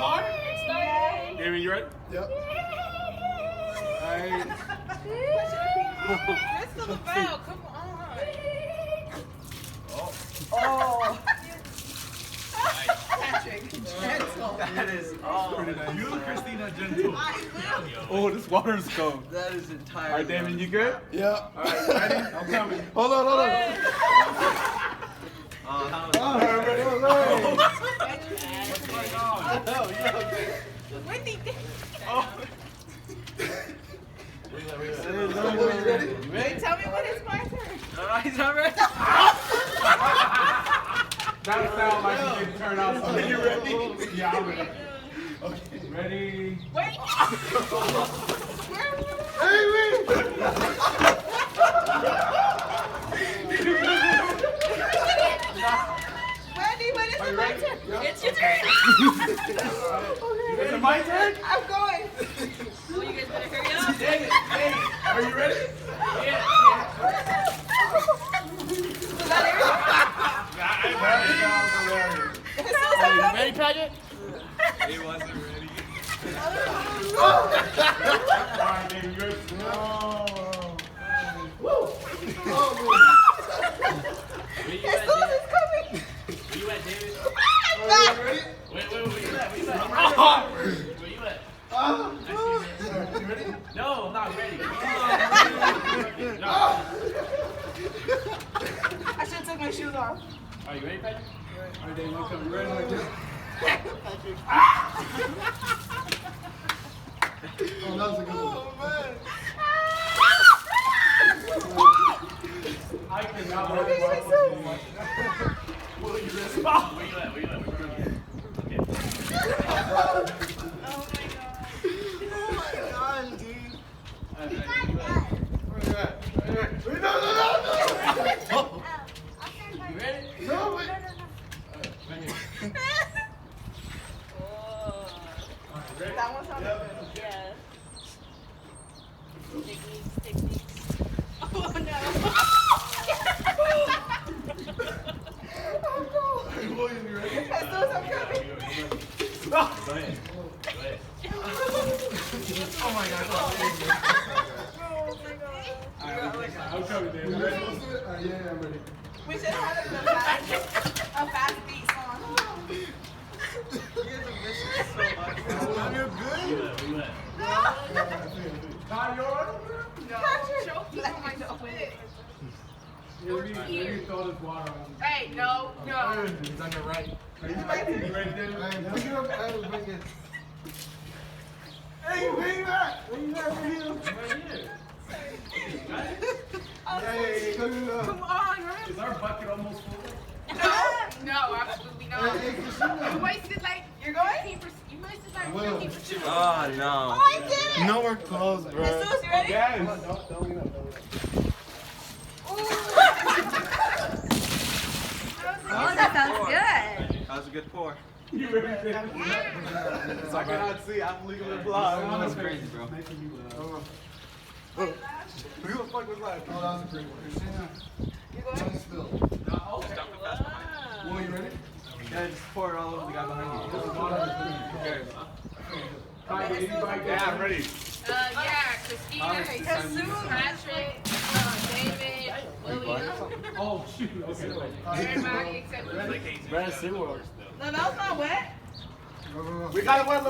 start? Yeah. David, you ready? Yep. Alright. Crystal LaVelle, come on. Oh. Patrick, gentle. That is Pretty nice. You, Christina, gentle. I will. Oh, this water's cold. That is entirely. Alright, David, you good? Yeah. Alright, ready? I'm coming. Hold on. Ready? Wendy, You ready? tell me when it's my turn. He's not ready. That sounds like you can turn out something. You ready? Yeah, I'm ready. Okay. Ready? Wait. Wendy, when is it my turn? It's your turn. Is it my turn? I'm going. Oh, you guys better hurry up. David, are you ready? Yeah. Was that it? Are you ready, Patrick? He wasn't ready. Alright, David, you're Jesus is coming. Where you at, David? Back. Wait, where you at? Where you at? Where you at? You ready? No, I'm not ready. No. I should have took my shoes off. Are you ready, Patrick? Alright, David, I'm coming. Ready? Oh, that was a good one. I cannot Okay, wait. Where you at? Where you at? Where you at? Okay. Oh my god. You ready? That one sounded good. Yeah. Techniques. Oh no. William, you ready? As soon as I'm coming. Go ahead. Go ahead. Oh my God. Oh my god. I'm coming, David. Ready? Yeah, I'm ready. We should have a fast beat song. You're good? Where you at? Ty, you alright? Patrick, let me quit. Let me throw this water on you. Hey, no. He's on your right. Are you ready, David? Pick it up. Bring it. Hey, bring it back. Bring it back. Right here. Hey, come Come on, right? Is our bucket almost full? No, absolutely not. Hey, Christina. You wasted like, you're going? You wasted like Will. 50%. Oh, no. Oh, I did it. No, we're close, bro. Jesus, you ready? Yes. Oh, that sounds good. That was a good pour. You ready, David? I cannot see. I'm legally blind. That's crazy, bro. Who the fuck was that? Oh, that was a great one. Christina. You going? Spill. Oh, stop the fast behind. Will, you ready? Yeah, just pour it all over the guy behind you. Ty, yeah, I'm ready. Yeah, Christina, Jesus, Patrick, David, William, Oh, shoot. Okay. everybody except Like Casey. Brad Sewell. No, that was not wet. We got it wet,